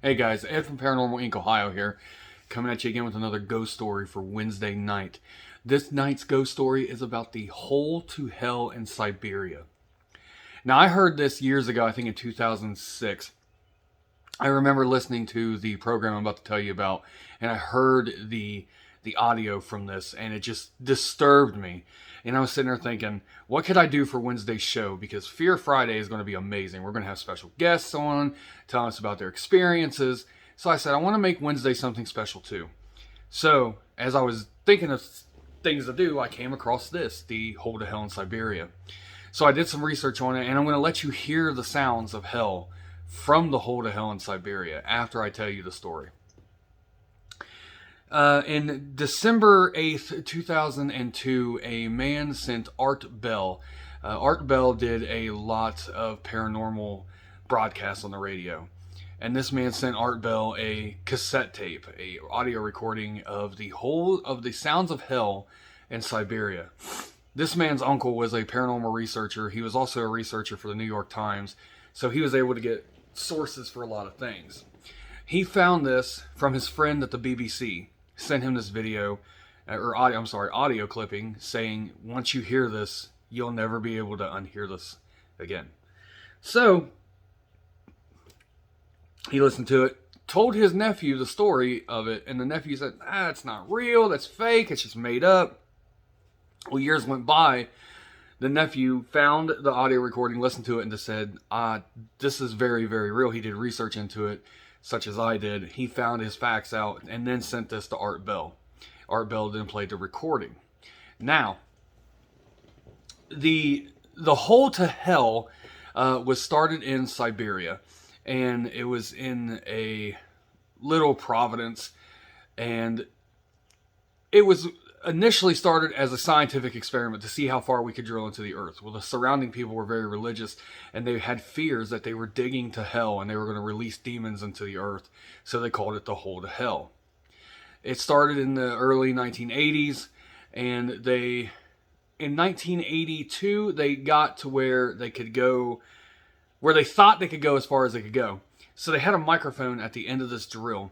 Hey guys, Ed from Paranormal Inc. Ohio here, coming at you again with another ghost story for Wednesday night. This night's ghost story is about the hole to hell in Siberia. Now, I heard this years ago, I think in 2006. I remember listening to the program I'm about to tell you about, and I heard the audio from this, and it just disturbed me. And I was sitting there thinking, what could I do for Wednesday's show? Because Fear Friday is going to be amazing. We're going to have special guests on, telling us about their experiences. So I said, I want to make Wednesday something special too. So as I was thinking of things to do, I came across this, the Hole to Hell in Siberia. So I did some research on it, and I'm going to let you hear the sounds of hell from the Hole to Hell in Siberia after I tell you the story. In December 8th, 2002, a man sent Art Bell. Art Bell did a lot of paranormal broadcasts on the radio. And this man sent Art Bell a cassette tape, a audio recording of the whole of the sounds of hell in Siberia. This man's uncle was a paranormal researcher. He was also a researcher for the New York Times. So he was able to get sources for a lot of things. He found this from his friend at the BBC. Sent him this video, audio clipping saying, once you hear this, you'll never be able to unhear this again. So, he listened to it, told his nephew the story of it, and the nephew said, it's not real, that's fake, it's just made up. Well, years went by, the nephew found the audio recording, listened to it, and just said, this is very, very real. He did research into it, such as I did. He found his facts out and then sent this to Art Bell. Art Bell then played the recording. Now, the Hole to Hell was started in Siberia, and it was in a little province, and it was initially started as a scientific experiment to see how far we could drill into the earth. Well, the surrounding people were very religious, and they had fears that they were digging to hell and they were going to release demons into the earth, so they called it the Hole to Hell. It started in the early 1980s, and in 1982 they got to where they could go, where they thought they could go as far as they could go. So they had a microphone at the end of this drill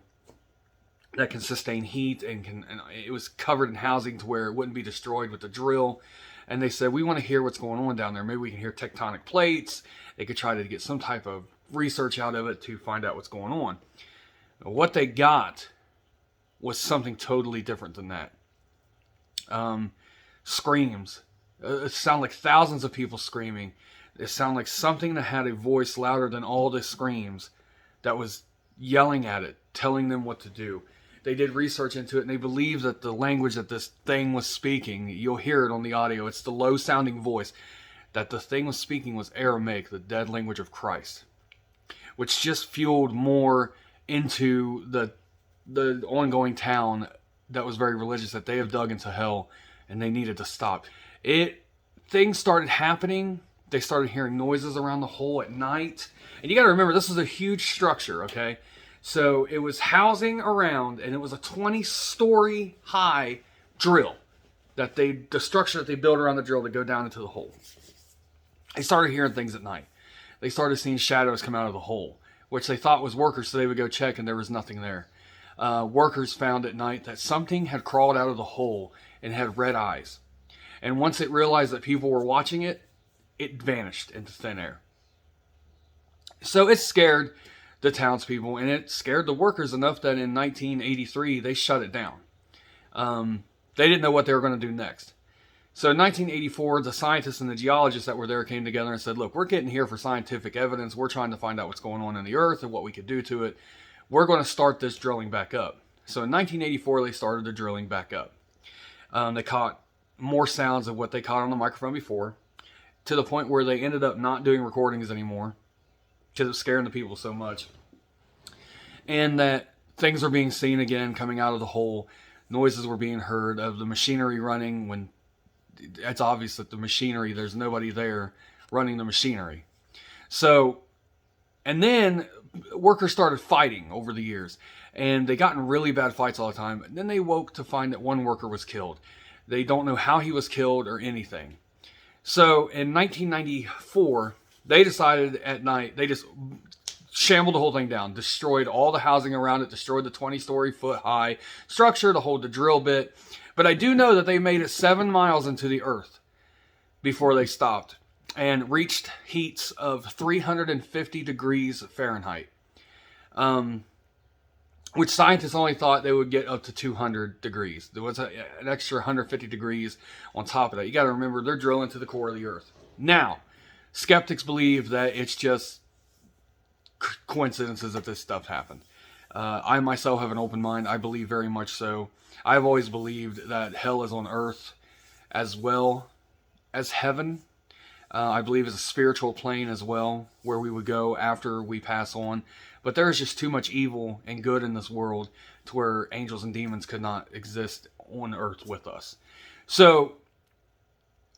that can sustain heat, and it was covered in housing to where it wouldn't be destroyed with the drill. And they said, we want to hear what's going on down there. Maybe we can hear tectonic plates. They could try to get some type of research out of it to find out what's going on. What they got was something totally different than that. Screams. It sounded like thousands of people screaming. It sounded like something that had a voice louder than all the screams that was yelling at it, telling them what to do. They did research into it, and they believe that the language that this thing was speaking, you'll hear it on the audio, it's the low-sounding voice, that the thing was speaking was Aramaic, the dead language of Christ, which just fueled more into the ongoing town that was very religious, that they have dug into hell, and they needed to stop. Things started happening. They started hearing noises around the hole at night. And you got to remember, this was a huge structure, okay? So it was housing around, and it was a 20-story high drill, the structure that they built around the drill to go down into the hole. They started hearing things at night. They started seeing shadows come out of the hole, which they thought was workers, so they would go check, and there was nothing there. Workers found at night that something had crawled out of the hole and had red eyes. And once it realized that people were watching it, it vanished into thin air. So it scared the townspeople, and it scared the workers enough that in 1983 they shut it down. They didn't know what they were going to do next. So in 1984, the scientists and the geologists that were there came together and said, look, we're getting here for scientific evidence. We're trying to find out what's going on in the earth and what we could do to it. We're going to start this drilling back up. So in 1984, they started the drilling back up. They caught more sounds of what they caught on the microphone before, to the point where they ended up not doing recordings anymore because it was scaring the people so much. And that things are being seen again coming out of the hole. Noises were being heard of the machinery running when it's obvious that the machinery, there's nobody there running the machinery. So, and then workers started fighting over the years, and they got in really bad fights all the time. And then they woke to find that one worker was killed. They don't know how he was killed or anything. So in 1994, they decided at night, they just shambled the whole thing down, destroyed all the housing around it, destroyed the 20-story foot high structure to hold the drill bit. But I do know that they made it 7 miles into the earth before they stopped and reached heats of 350 degrees Fahrenheit. Which scientists only thought they would get up to 200 degrees. There was an extra 150 degrees on top of that. You got to remember, they're drilling to the core of the earth. Now, skeptics believe that it's just coincidences that this stuff happened. I myself have an open mind. I believe very much so. I've always believed that hell is on earth as well as heaven. I believe it's a spiritual plane as well, where we would go after we pass on. But there's just too much evil and good in this world to where angels and demons could not exist on earth with us. So,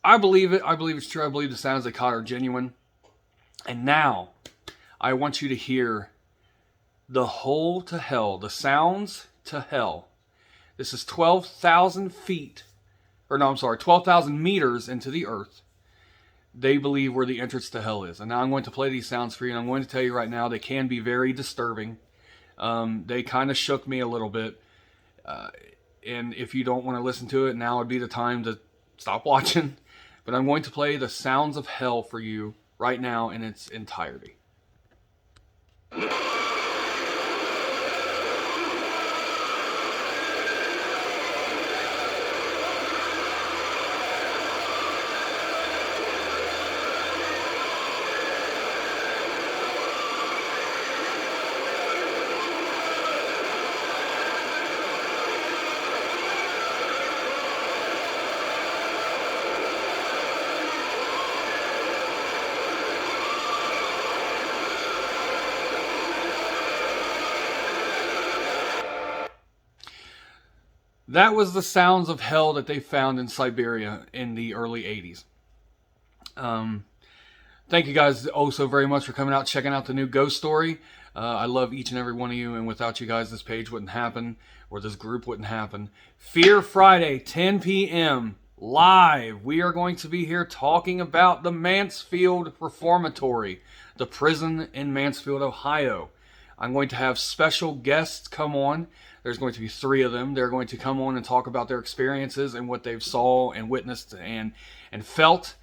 I believe it. I believe it's true. I believe the sounds they caught are genuine. And now, I want you to hear the hole to hell, the sounds to hell. This is 12,000 meters into the earth. They believe where the entrance to hell is. And now I'm going to play these sounds for you, and I'm going to tell you right now, they can be very disturbing. They kind of shook me a little bit. And if you don't want to listen to it, now would be the time to stop watching. But I'm going to play the sounds of hell for you right now in its entirety. That was the sounds of hell that they found in Siberia in the early 80s. Thank you guys so very much for coming out, checking out the new ghost story. I love each and every one of you, and without you guys, this page wouldn't happen, or this group wouldn't happen. Fear Friday, 10 p.m., live. We are going to be here talking about the Mansfield Reformatory, the prison in Mansfield, Ohio. I'm going to have special guests come on. There's going to be 3 of them. They're going to come on and talk about their experiences and what they've saw and witnessed and felt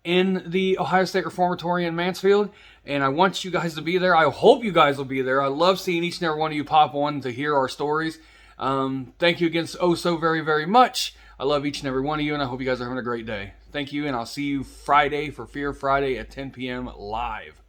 in the Ohio State Reformatory in Mansfield. And I want you guys to be there. I hope you guys will be there. I love seeing each and every one of you pop on to hear our stories. Thank you again so very, very much. I love each and every one of you, and I hope you guys are having a great day. Thank you, and I'll see you Friday for Fear Friday at 10 p.m. live.